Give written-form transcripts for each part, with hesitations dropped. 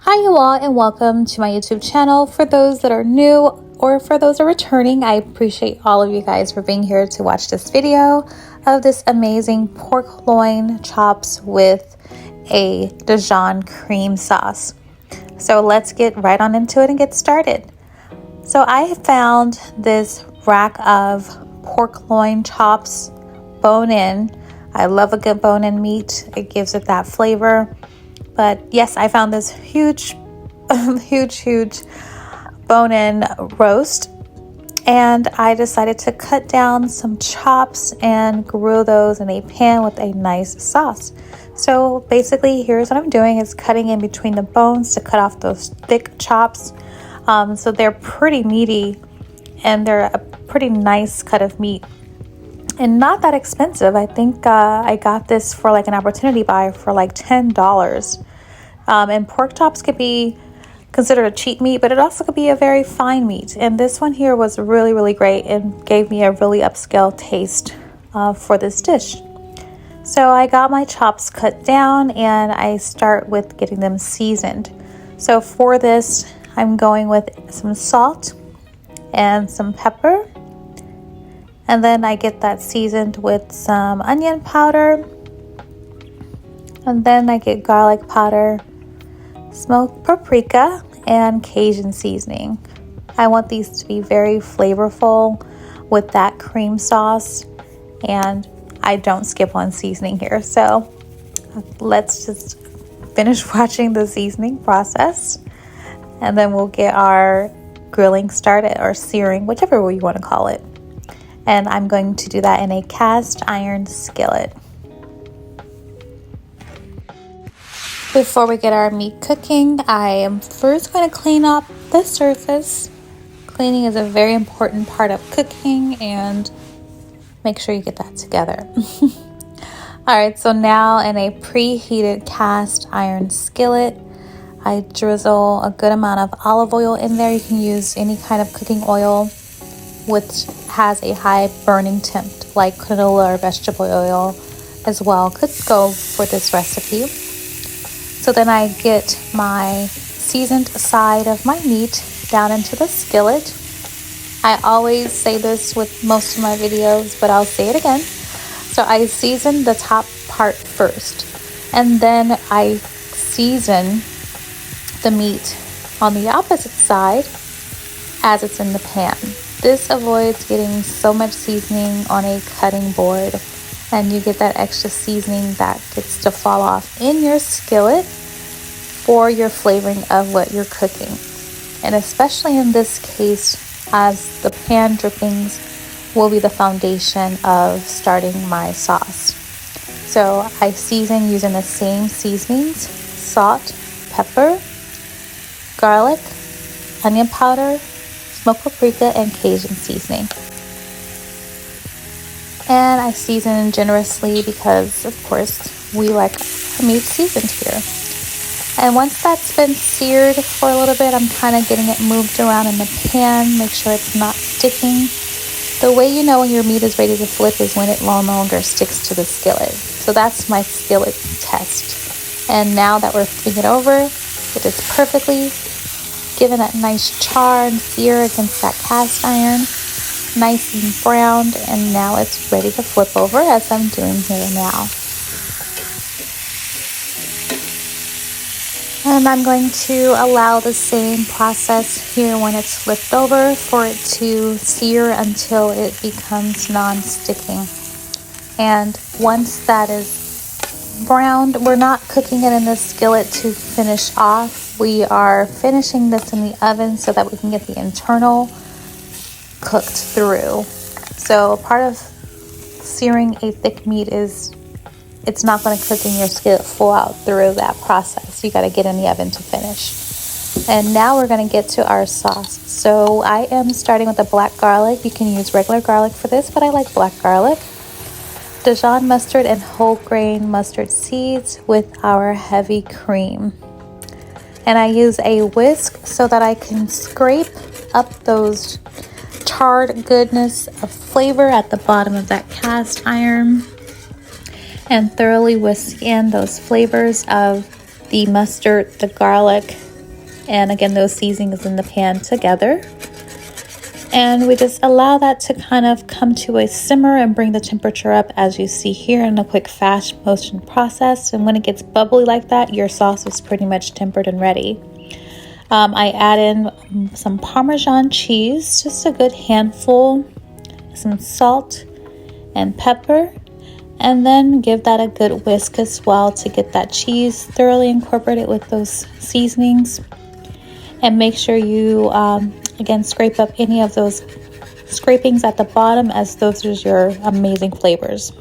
Hi you all, and welcome to my YouTube channel. For those that are new or for those that are returning, I appreciate all of you guys for being here to watch this video of this amazing pork loin chops with a Dijon cream sauce. So let's get right on into it and get started. So I found this rack of pork loin chops, bone-in. I love a good bone-in meat. It gives it that flavor. But yes, I found this huge bone-in roast, and I decided to cut down some chops and grill those in a pan with a nice sauce. So basically, here's what I'm doing is cutting in between the bones to cut off those thick chops. So they're pretty meaty and they're a pretty nice cut of meat. And not that expensive. I think I got this for like an opportunity buy for like $10. And pork chops could be considered a cheap meat, but it also could be a very fine meat. And this one here was really great and gave me a really upscale taste for this dish. So I got my chops cut down and I start with getting them seasoned. So for this, I'm going with some salt and some pepper. And then I get that seasoned with some onion powder. And then I get garlic powder, smoked paprika, and Cajun seasoning. I want these to be very flavorful with that cream sauce. And I don't skip on seasoning here. So let's just finish watching the seasoning process. And then we'll get our grilling started, or searing, whichever way you want to call it. And I'm going to do that in a cast iron skillet. Before we get our meat cooking, I am first going to clean up the surface. Cleaning is a very important part of cooking, and make sure you get that together. Alright, so now in a preheated cast iron skillet, I drizzle a good amount of olive oil in there. You can use any kind of cooking oil which has a high burning temp, like canola or vegetable oil as well. Could go for this recipe. So then I get my seasoned side of my meat down into the skillet. I always say this with most of my videos, but I'll say it again. So I season the top part first, and then I season the meat on the opposite side as it's in the pan. This avoids getting so much seasoning on a cutting board, and you get that extra seasoning that gets to fall off in your skillet for your flavoring of what you're cooking. And especially in this case, as the pan drippings will be the foundation of starting my sauce. So I season using the same seasonings: salt, pepper, garlic, onion powder, smoked paprika, and Cajun seasoning. And I season generously because, of course, we like our meat seasoned here. And once that's been seared for a little bit, I'm kind of getting it moved around in the pan, make sure it's not sticking. The way you know when your meat is ready to flip is when it no longer sticks to the skillet. So that's my skillet test. And now that we're flipping it over, it is perfectly given that nice char and sear against that cast iron, nice and browned, and now it's ready to flip over as I'm doing here now. And I'm going to allow the same process here when it's flipped over for it to sear until it becomes non-sticking. And once that is browned, we're not cooking it in the skillet to finish off. We are finishing this in the oven so that we can get the internal cooked through. So part of searing a thick meat is it's not going to cook in your skillet full out through that process. You got to get in the oven to finish. And now we're going to get to our sauce. So I am starting with the black garlic. You can use regular garlic for this, but I like black garlic. Dijon mustard and whole grain mustard seeds with our heavy cream. And I use a whisk so that I can scrape up those charred goodness of flavor at the bottom of that cast iron, and thoroughly whisk in those flavors of the mustard, the garlic, And again, those seasonings in the pan together. And we just allow that to kind of come to a simmer and bring the temperature up, as you see here, in a quick fast motion process. And when it gets bubbly like that, your sauce is pretty much tempered and ready. I add in some Parmesan cheese, just a good handful, some salt and pepper, and then give that a good whisk as well to get that cheese thoroughly incorporated with those seasonings. And make sure you again scrape up any of those scrapings at the bottom, as those are your amazing flavors.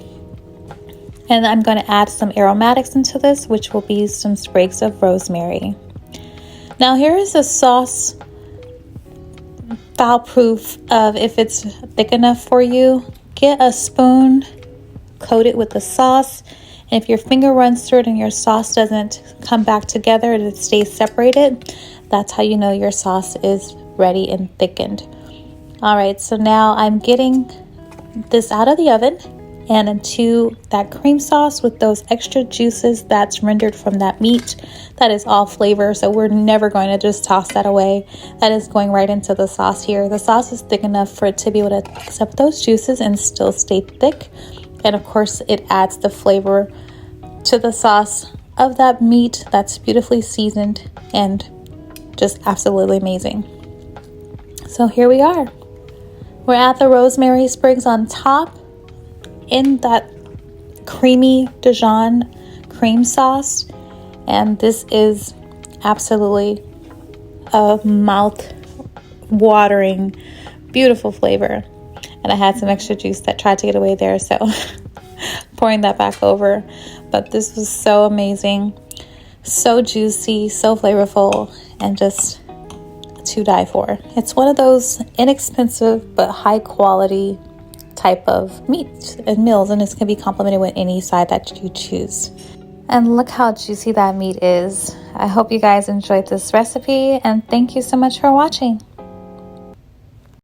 And I'm going to add some aromatics into this, which will be some sprigs of rosemary. Now here is a sauce foul proof of if it's thick enough for you. Get a spoon, coat it with the sauce, and if your finger runs through it and your sauce doesn't come back together and it stays separated, that's how you know your sauce is ready and thickened. All right, so now I'm getting this out of the oven and into that cream sauce with those extra juices that's rendered from that meat. That is all flavor, so we're never going to just toss that away. That is going right into the sauce here. The sauce is thick enough for it to be able to accept those juices and still stay thick. And of course, it adds the flavor to the sauce of that meat that's beautifully seasoned and just absolutely amazing. So here we are. We're at the rosemary sprigs on top in that creamy Dijon cream sauce, and this is absolutely a mouth-watering, beautiful flavor. And I had some extra juice that tried to get away there, so pouring that back over. But this was so amazing, so juicy, so flavorful, and just to die for. It's one of those inexpensive but high quality type of meats and meals, and it's going to be complemented with any side that you choose. And look how juicy that meat is. I hope you guys enjoyed this recipe, and thank you so much for watching.